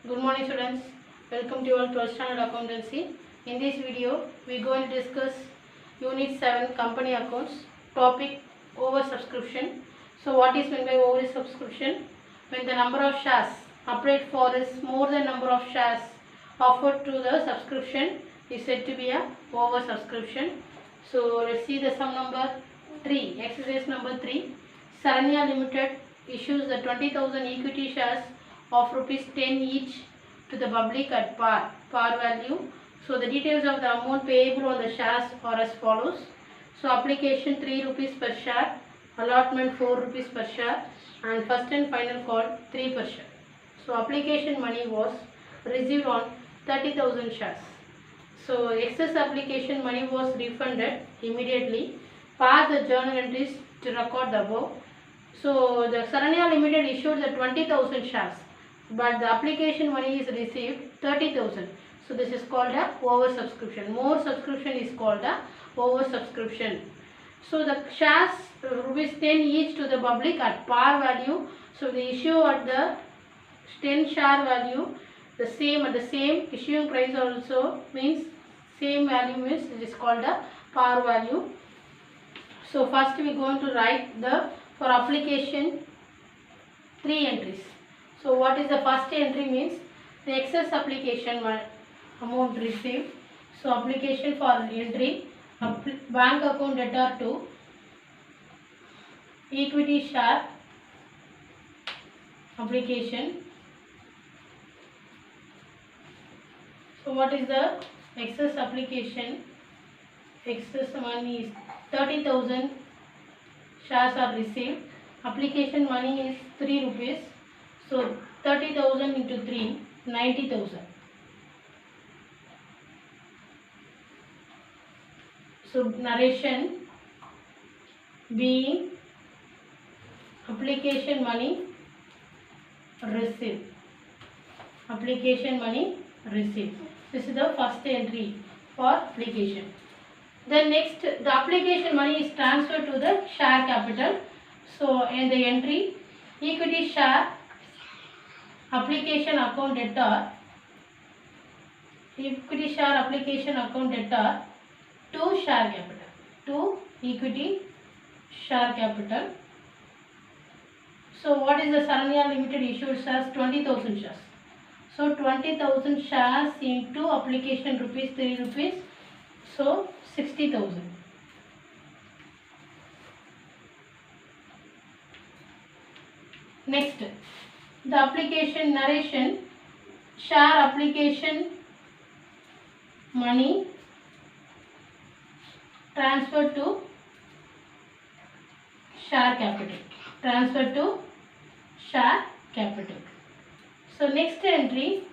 Good morning students. Welcome to your 12th standard accountancy. In this video, we are going to discuss Unit 7 Company Accounts. Topic oversubscription. So what is meant by oversubscription? When the number of shares applied for is more than number of shares offered to the subscription is said to be a oversubscription. So let's see the sum number 3. Exercise number 3. Saranya Limited issues the 20,000 equity shares of rupees 10 each to the public at par value. So the details of the amount payable on the shares are as follows. So application 3 rupees per share, allotment 4 rupees per share, and first and final call 3 per share. So application money was received on 30,000 shares. So excess application money was refunded immediately. Pass the journal entries to record the above. So the Saranya Limited issued the 20,000 shares, but the application money is received 30,000. So this is called a oversubscription. More subscription is called a oversubscription. So the shares rupees 10 each to the public at par value. So the issue at the 10 share value the same at the same issuing price also means same value means it is called a par value. So first we are going to write the for application 3 entries. So what is the first entry means the excess application amount received. So application for entry bank account debtor to equity share application. So what is the excess application? Excess money is 30,000 shares are received. Application money is 3 rupees. So 30,000 into 3, 90,000. So narration being application money received. Application money received. This is the first entry for application. Then next, the application money is transferred to the share capital. So in the entry, equity share application account debtor, equity share application account debtor to share capital, to equity share capital. So what is the Saranya Limited issued shares? 20,000 shares. So 20,000 shares into application rupees 3 rupees. So 60,000. Next, the application narration share application money transferred to share capital. Transferred to share capital. So next entry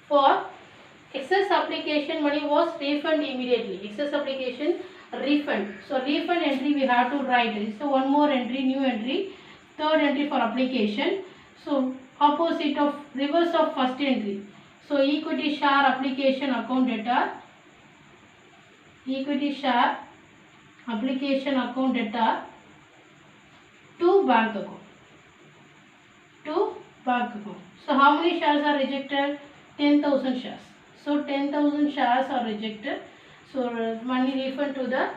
for excess application money was refunded immediately. Excess application refund. So refund entry we have to write. So one more entry, new entry, third entry for application. So opposite of reverse of first entry. So equity share application account debtor. Equity share application account debtor to bank account. To bank account. So how many shares are rejected? 10,000 shares. So 10,000 shares are rejected. So money refund to the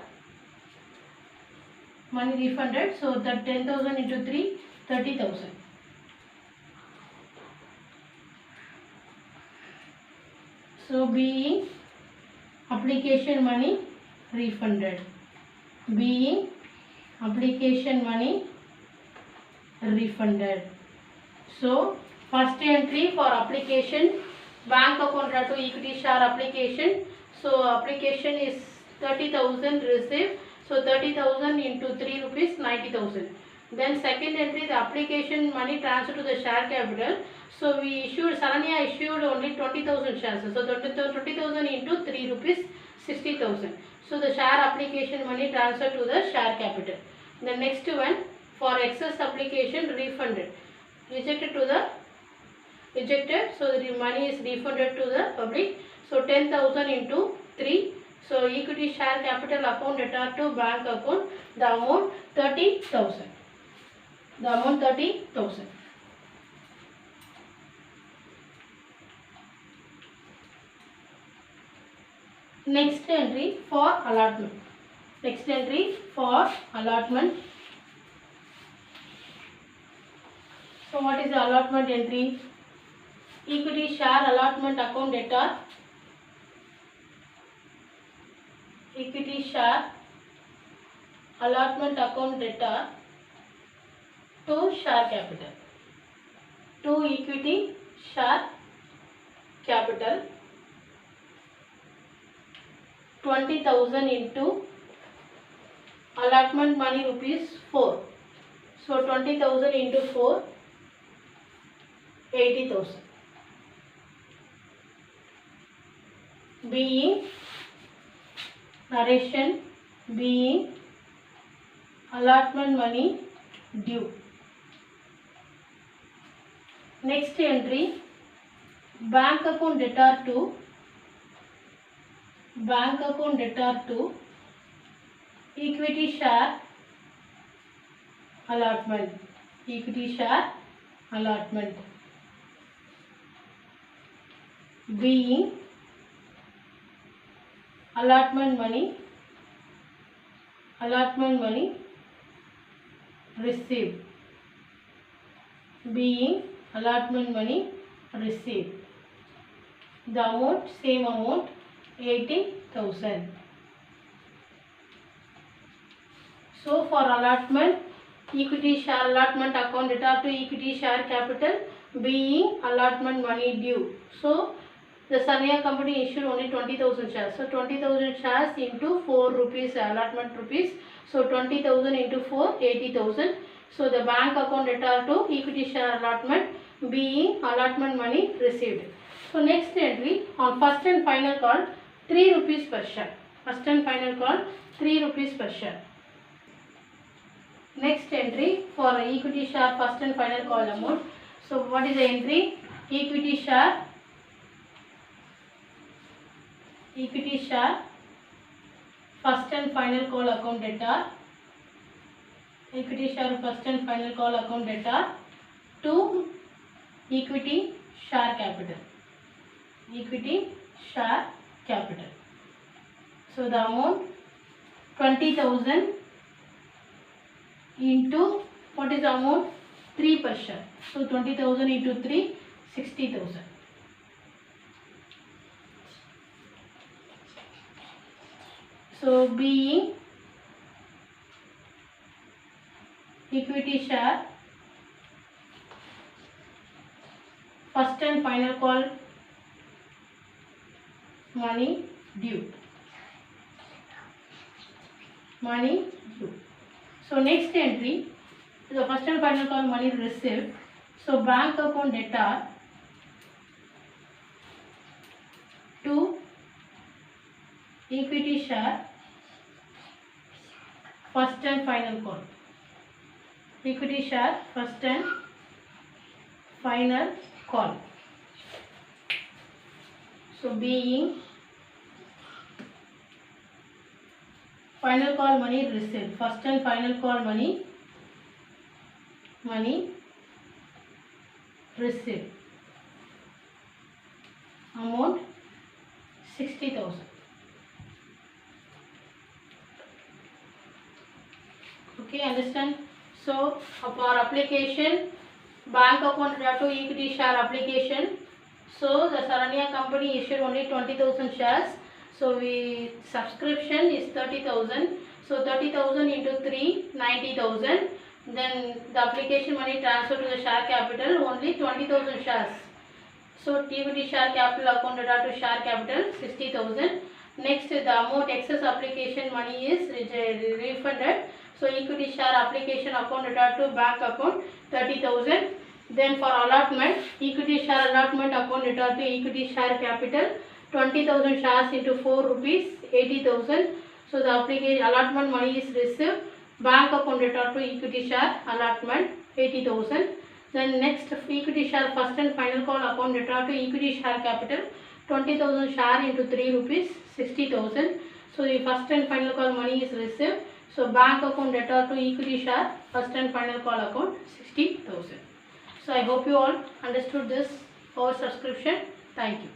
money refunded. So that 10,000 into 3, 30,000. So being application money refunded. Being application money refunded. So first entry for application bank account to equity share application. So application is 30,000 received. So 30,000 into 3 rupees 90,000. Then second entry the application money transferred to the share capital. So we issued Saranya issued only 20,000 shares. So 20,000 into 3 rupees 60,000. So the share application money transferred to the share capital. The next one for excess application refunded. Rejected to the rejected, so the money is refunded to the public. So 10,000 into 3. So equity share capital account debtor to bank account, the amount 30,000. The amount 30,000. Next entry for allotment. Next entry for allotment. So what is the allotment entry? Equity share allotment account debtor. Equity share allotment account debtor to share capital. To equity share capital 20,000 into allotment money rupees 4. So 20,000 into 4, 80,000. Being narration, being allotment money due. Next entry, bank account debtor to equity share allotment. Equity share allotment. Being allotment money received. Being allotment money received. The amount, same amount, 80,000. So for allotment, equity share allotment account debtor to equity share capital being allotment money due. So the Sarnia company issued only 20,000 shares. So 20,000 shares into 4 rupees allotment rupees. So 20,000 into 4, 80,000. So the bank account debtor to equity share allotment being allotment money received. So next entry on first and final call 3 rupees per share. First and final call 3 rupees per share. Next entry for equity share first and final call amount. So what is the entry? Equity share first and final call account debtor. Equity share first and final call account debtor to equity share capital. Equity share capital. So the amount 20,000 into what is the amount? 3 per share. So 20,000 into 3, 60,000. So being equity share first and final call money due. Money due. So next entry, the first and final call money received. So bank account debtor to equity share first and final call. Equity share first and final call. So being final call money received. First and final call money received. Amount 60,000. Okay, understand? So for application, bank account debtor to equity share application. So the Sarania company issued only 20,000 shares. So subscription is 30,000. So 30,000 into 3, 90,000. Then the application money transferred to the share capital only 20,000 shares. So equity share capital account debtor to share capital 60,000. Next the amount excess application money is refunded. So equity share application account debtor to bank account 30,000. Then for allotment, equity share allotment account debtor to equity share capital 20,000 shares into 4 rupees 80,000. So the application allotment money is received. Bank account debtor to equity share allotment 80,000. Then next equity share first and final call account debtor to equity share capital 20,000 share into 3 rupees 60,000. So the first and final call money is received. So bank account debtor to equity share first and final call account 60,000. So I hope you all understood this over subscription. Thank you.